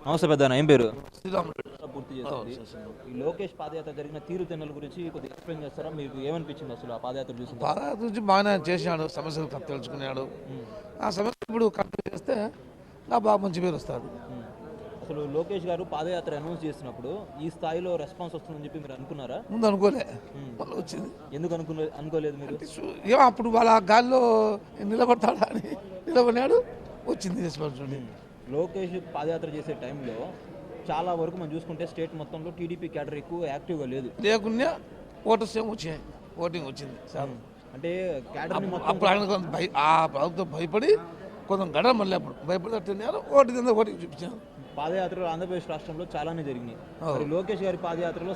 నమస్తే పెద్దనా, ఏం పేరు? శ్రీరాములు. పూర్తి చేస్తుంది. ఈ లోకేష్ పాదయాత్ర జరిగిన తీరుతెన్నుల గురించి కొద్దిగా ఎక్స్ప్లెయిన్ చేస్తారా? మీకు ఏమనిపించింది అసలు ఆ పాదయాత్ర చూసిన తర్వాత? పాదయాత్ర గురించి బాగానే చేసినాడు, సమస్యలు తెలుసుకున్నాడు. ఆ సమస్య ఇప్పుడు కంప్లీట్ చేస్తే నా బాగా మంచి పేరు వస్తుంది. అసలు లోకేష్ గారు పాదయాత్ర అనౌన్స్ చేసినప్పుడు ఈ స్థాయిలో రెస్పాన్స్ వస్తుందని చెప్పి మీరు అనుకున్నారా? ముందు అనుకోలే, మళ్ళీ వచ్చింది. ఎందుకు అనుకోలేదు మీరు? ఏమో అప్పుడు వాళ్ళ గాల్లో నిలబడతాడా అని నిలబడినాడు, వచ్చింది రెస్పాన్సిబిలిటీ. లోకేష్ పాదయాత్ర చేసే టైంలో చాలా వరకు మనం చూసుకుంటే స్టేట్ మొత్తంలో టీడీపీ క్యాడర్ ఎక్కువ యాక్టివ్గా లేదు. లేకున్నా ఓటర్స్ ఏమో వచ్చాయి, ఓటింగ్ వచ్చింది సార్. అంటే క్యాడర్ అప్పుడు ఆయన ఆ ప్రభుత్వం భయపడి కొంచెం గడవ మళ్ళీ అప్పుడు భయపడి అట్టున్నారు, ఓటింగ్ చూపించారు. పాదయాత్రలు ఆంధ్రప్రదేశ్ రాష్ట్రంలో చాలానే జరిగినాయి. మరి లోకేష్ గారి పాదయాత్రలో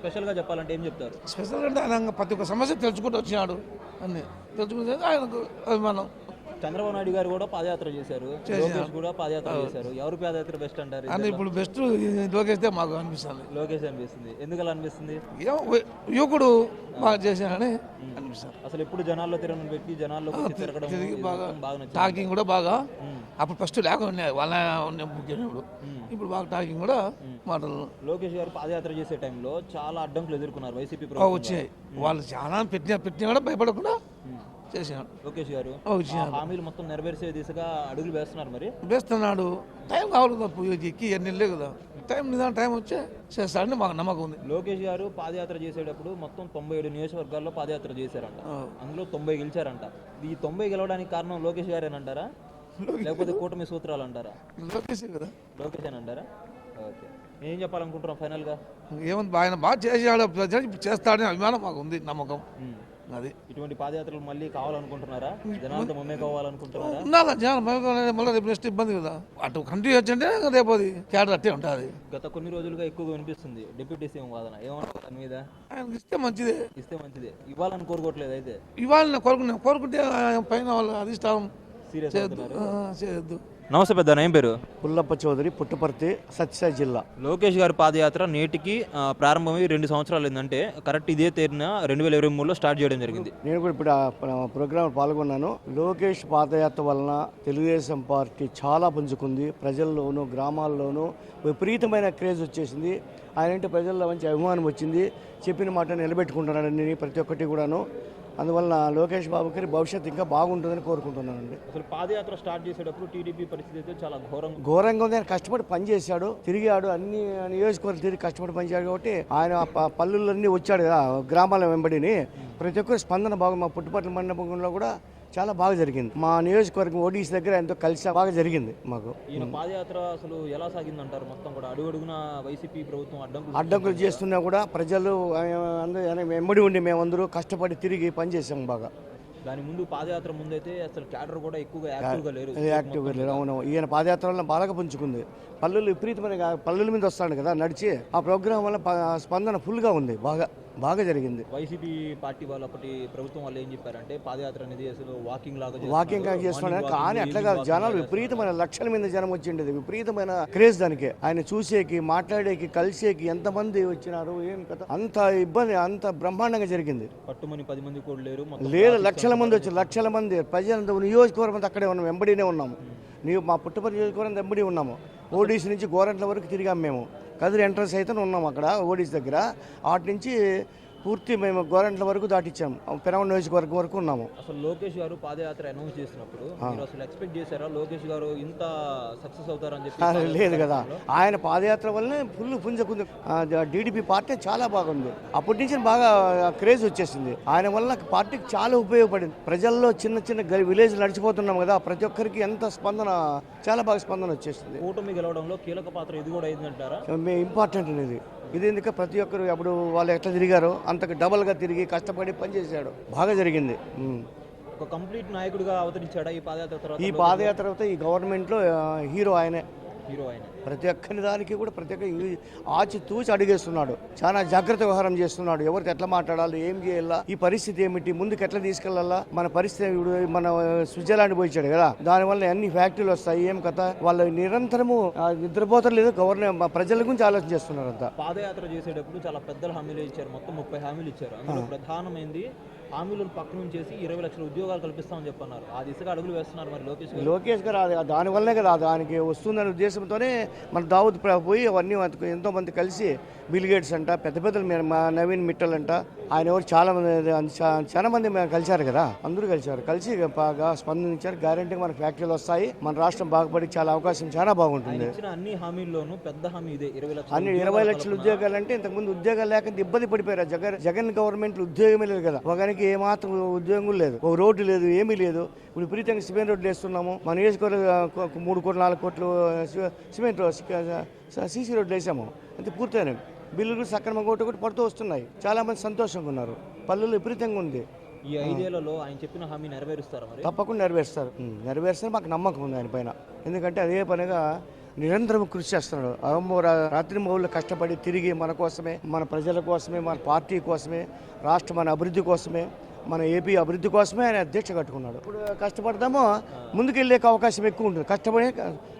స్పెషల్గా చెప్పాలంటే ఏం చెప్తారు? స్పెషల్ అంటే ఆయన ప్రతి ఒక్క సమస్య తెలుసుకుంటూ వచ్చినాడు, అన్ని తెలుసుకుంటే ఆయనకు అభిమానం. చంద్రబాబు నాయుడు గారు కూడా పాదయాత్ర చేశారు, లోకేష్ కూడా పాదయాత్ర చేశారు. ఎవరు పాదయాత్ర బెస్ట్ అంటారు? అంటే ఇప్పుడు బెస్ట్ లోకేష్ మాకు అనిపిస్తుంది. లోకేష్ అనిపిస్తుంది. ఎందుకు అలా అనిపిస్తుంది? ఏమో యువకుడు బాగా చేశాడని అనిపిస్తుంది. అసలు ఎప్పుడు జనాల్లో తిరగని వ్యక్తి జనాల్లో తిరగడం బాగా బాగా టాకింగ్ కూడా బాగా. అప్పుడు ఫస్ట్ లేకుండా వాళ్ళ ముఖ్యమైనప్పుడు ఇప్పుడు బాగా టాకింగ్ కూడా మాటలు. లోకేష్ గారు పాదయాత్ర చేసే టైంలో చాలా అడ్డంకులు ఎదుర్కొన్నారు వైసీపీ వచ్చాయి. వాళ్ళు చాలా పెట్టినా కూడా భయపడకుండా చేశాడు లోకేష్ గారు. హామీలు మొత్తం నెరవేర్చే దిశగా అడుగులు వేస్తున్నారు. మరి వేస్తున్నాడు. టైం కావాలి కదా, ఎక్కి ఎన్ని కదా, టైం నిదానం టైం వచ్చే చేస్తాడని మాకు నమ్మకం ఉంది. లోకేష్ గారు పాదయాత్ర చేసేటప్పుడు మొత్తం 97 నియోజకవర్గాల్లో పాదయాత్ర చేశారంట. అందులో 90 గెలిచారంట. ఈ 90 గెలవడానికి కారణం లోకేష్ గారేనంటారా, లేకపోతే కూటమి సూత్రాలు అంటారా? లోకేష్ కదా, లోకేష్ అని అంటారా? ఓకే, ఏం చెప్పాలనుకుంటున్నాం ఫైనల్ గా? ఏముంది, ఆయన బాగా చేసాడు, ఇప్పుడు చేస్తాడని అభిమానం మాకు ఉంది, నమ్మకం. అది ఇటువంటి పాదయాత్రలు మళ్ళీ కావాలనుకుంటున్నారా? జనాలతో మమేకవ్వాలనుకుంటున్నారా? ఉండాలి జనాలు మళ్ళీ రేపు నెక్స్ట్ ఇబ్బంది కదా, అటు కంటిన్యూ వచ్చంటే రేపు అది క్యాడర్ అట్టే ఉంటుంది. గత కొన్ని రోజులుగా ఎక్కువగా వినిపిస్తుంది డిప్యూటీ సీఎం వాదన, ఏమంటారు దాని మీద? ఆయనకి ఇస్తే మంచిదే, ఇవ్వాలని కోరుకోవట్లేదు. అయితే ఇవ్వాలని కోరుకుంటే పైన వాళ్ళు అధిష్టానం సీరియస్ చేయొద్దు. నమస్తే పెద్ద, ఏం పేరు? పుల్లప్ప చౌదరి, పుట్టపర్తి, సత్యసాయి జిల్లా. లోకేష్ గారి పాదయాత్ర నేటికి ప్రారంభమై 2 సంవత్సరాలు ఏంటంటే కరెక్ట్ ఇదే తేదీన 2023లో స్టార్ట్ చేయడం జరిగింది. నేను కూడా ఇప్పుడు ఆ ప్రోగ్రామ్ పాల్గొన్నాను. లోకేష్ పాదయాత్ర వలన తెలుగుదేశం పార్టీ చాలా పుంజుకుంది. ప్రజల్లోనూ గ్రామాల్లోనూ విపరీతమైన క్రేజ్ వచ్చేసింది. ఆయన అంటే ప్రజల్లో మంచి అభిమానం వచ్చింది. చెప్పిన మాట నిలబెట్టుకుంటున్నాడని ప్రతి ఒక్కటి కూడాను. అందువల్ల లోకేష్ బాబు గారి భవిష్యత్తు ఇంకా బాగుంటుందని కోరుకుంటున్నానండి. అసలు పాదయాత్ర స్టార్ట్ చేసేటప్పుడు టీడీపీ పరిస్థితి అయితే చాలా ఘోరంగా ఉంది. ఆయన కష్టపడి పనిచేశాడు, తిరిగాడు, అన్ని నియోజకవర్గాలు తిరిగి కష్టపడి పనిచేశాడు. కాబట్టి ఆయన పల్లెలన్నీ వచ్చాడు కదా, గ్రామాల వెంబడిని ప్రతి ఒక్కరి స్పందన బాగా. మా పుట్టుపట్ల మండపంలో కూడా చాలా బాగా జరిగింది. మా నియోజకవర్గం ఓడిసి దగ్గర ఎంతో కలిసి బాగా జరిగింది మాకు. ఈయన పాదయాత్ర అసలు ఎలా సాగింది అంటారు? మొత్తం కూడా అడుగడుగున వైసీపీ ప్రభుత్వం అడ్డంకులు చేస్తున్నా కూడా ప్రజలు వెంబడి ఉండి మేమందరూ కష్టపడి తిరిగి పనిచేసాము బాగా. దాని ముందు పాదయాత్ర ముందైతే అసలు క్యాడర్ కూడా ఎక్కువగా యాక్టివ్గా లేరు. అవును, ఈయన పాదయాత్ర వల్ల బాగా పుంజుకుంది. పల్లెలు విపరీతమైన పల్లెల మీద వస్తాడు కదా నడిచి, ఆ ప్రోగ్రాం వల్ల స్పందన ఫుల్గా ఉంది, బాగా జరిగింది. వైసీపీ పార్టీ వాళ్ళు అప్పటి ప్రభుత్వం వాళ్ళు ఏం చెప్పారంటే పాదయాత్ర అనేది అసలు వాకింగ్ లాగా చేస్తున్నాడు. కానీ అట్లా కాదు, జనాలు విపరీతమైన లక్షల మంది జనం వచ్చిండేది, విపరీతమైన క్రేజ్ దానికి. ఆయన చూసేకి, మాట్లాడేకి, కలిసేకి ఎంతమంది వచ్చినారు, ఏం కదా, అంత ఇబ్బంది, అంత బ్రహ్మాండంగా జరిగింది. పట్టుమని 10 మంది కూడా లేదు, లక్షల మంది వచ్చి, లక్షల మంది ప్రజలంతా నియోజకవర్గం అక్కడే ఉన్నాం, వెంబడినే ఉన్నాము. మా పుట్టపర్తి నియోజకవర్గం వెంబడి ఉన్నాము. ఓడిసి నుంచి గోరంట్ల వరకు తిరిగాము మేము. కదిరి ఎంట్రన్స్ అయితే ఉన్నాం అక్కడ ఓడిసి దగ్గర. వాటి నుంచి పూర్తి మేము గోరంట్ల వరకు దాటిచ్చాము, పెరవ నియోజకవర్గం వరకు ఉన్నాము. అసలు లోకేష్ గారు పాదయాత్ర అనౌన్స్ చేసినప్పుడు మీరు అసలు ఎక్స్పెక్ట్ చేశారా లోకేష్ గారు ఇంత సక్సెస్ అవుతారని చెప్పి? లేదు కదా, ఆయన పాదయాత్ర వల్లనే ఫుల్ పుంజకుంది. టీడీపీ పార్టీ చాలా బాగుంది. అప్పటి నుంచి బాగా క్రేజ్ వచ్చేసింది. ఆయన వల్ల పార్టీకి చాలా ఉపయోగపడింది. ప్రజల్లో చిన్న చిన్న విలేజ్ నడిచిపోతున్నాం కదా, ప్రతి ఒక్కరికి ఎంత స్పందన, చాలా బాగా స్పందన వచ్చేసింది. కూటమి గెలవడంలో కీలక పాత్ర ఇది కూడా అయిందంటారా? ఇంపార్టెంట్ అనేది ఇది. ఎందుకంటే ప్రతి ఒక్కరు అప్పుడు వాళ్ళు ఎట్లా తిరిగారో అంతకు డబల్గా తిరిగి కష్టపడి పనిచేశాడు, బాగా జరిగింది. ఒక కంప్లీట్ నాయకుడిగా అవతరించాడా ఈ పాదయాత్ర తర్వాత? ఈ పాదయాత్ర తర్వాత ఈ గవర్నమెంట్లో హీరో ఆయన. ఆయన ప్రతి ఒక్కరి దానికి కూడా ప్రతి ఒక్క ఆచి తూచి అడిగేస్తున్నాడు. చాలా జాగ్రత్త వ్యవహారం చేస్తున్నాడు. ఎవరికి ఎట్లా మాట్లాడాలి, ఏం చేయాలా, ఈ పరిస్థితి ఏమిటి, ముందుకు ఎట్లా తీసుకెళ్లాలా, మన పరిస్థితి మన స్విట్జర్లాండ్ పోయించాడు కదా, దానివల్ల అన్ని ఫ్యాక్టరీలు వస్తాయి, ఏం కథ, వాళ్ళు నిరంతరము నిద్రపోతారు లేదు, గవర్నమెంట్ ప్రజల గురించి ఆలోచన చేస్తున్నారు అంతా. పాదయాత్ర చేసేటప్పుడు చాలా పెద్ద హామీలు ఇచ్చారు, మొత్తం 30 హామీలు ఇచ్చారు. అందులో ప్రధానమైంది హామీలను పక్కన ఉంచేసి 20 లక్షల ఉద్యోగాలు కల్పిస్తామని చెప్పన్నారు. ఆ దిశగా అడుగులు వేస్తున్నారు మరి లోకేష్ గారు. లోకేష్ గారు దానివల్లనే కదా దానికి వస్తుందనే ఉద్దేశంతోనే మన దావుద్ పోయి అవన్నీ ఎంతోమంది కలిసి బిల్ గేట్స్ అంట, పెద్ద పెద్దలు మా నవీన్ మిట్టల్ అంట, ఆయన ఎవరు చాలా మంది కలిశారు కదా, అందరూ కలిసి బాగా స్పందించారు. గ్యారెంటీగా మన ఫ్యాక్టరీలు వస్తాయి, మన రాష్ట్రం బాగుపడి చాలా అవకాశం చాలా బాగుంటుంది. ఇచ్చిన అన్ని హామీల్లోనూ పెద్ద హామీ ఇదే 20 లక్షలు. అన్ని 20 లక్షల ఉద్యోగాలు అంటే ఇంతకుముందు ఉద్యోగాలు లేక ఇబ్బంది పడిపోయారు. జగన్ గవర్నమెంట్ ఉద్యోగమే లేదు కదా, ఒకరికి ఏమాత్రం ఉద్యోగం లేదు, ఒక రోడ్డు లేదు, ఏమీ లేదు. ఇప్పుడు విపరీతంగా సిమెంట్ రోడ్లు వేస్తున్నాము. మన నియోజకవర్గం 3 కోట్లు 4 కోట్లు సిమెంట్ సీసీ రోడ్లు వేసాము, అంతే పూర్తయినాయి. బిల్లులు సక్రమంగా ఒకటి పడుతూ వస్తున్నాయి. చాలా మంది సంతోషంగా ఉన్నారు. పల్లెలు విపరీతంగా ఉంది. ఈ 5 ఏళ్లలో ఆయన చెప్పిన హామీ నెరవేరుస్తారా మరి? తప్పకుండా నెరవేరుస్తారు. మాకు నమ్మకం ఉంది ఆయన పైన. ఎందుకంటే అదే పనిగా నిరంతరం కృషి చేస్తున్నాడు. రాత్రి మౌళ్ళు కష్టపడి తిరిగి మన కోసమే, మన ప్రజల కోసమే, మన పార్టీ కోసమే, మన అభివృద్ధి కోసమే, మన ఏపీ అభివృద్ధి కోసమే ఆయన అధ్యక్ష కట్టుకున్నాడు. ఇప్పుడు కష్టపడతామో ముందుకెళ్ళే అవకాశం ఎక్కువ ఉంటుంది.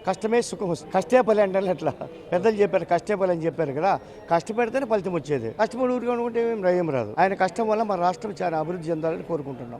కష్టమే సుఖం వస్తుంది. కష్టే పని అంటే అట్లా పెద్దలు చెప్పారు, కష్టే పని అని చెప్పారు కదా. కష్టపడితేనే ఫలితం వచ్చేది. కష్టపడి ఊరుకుంటే ఏం రాదు. ఆయన కష్టం వల్ల మన రాష్ట్రం చాలా అభివృద్ధి చెందాలని కోరుకుంటున్నాం.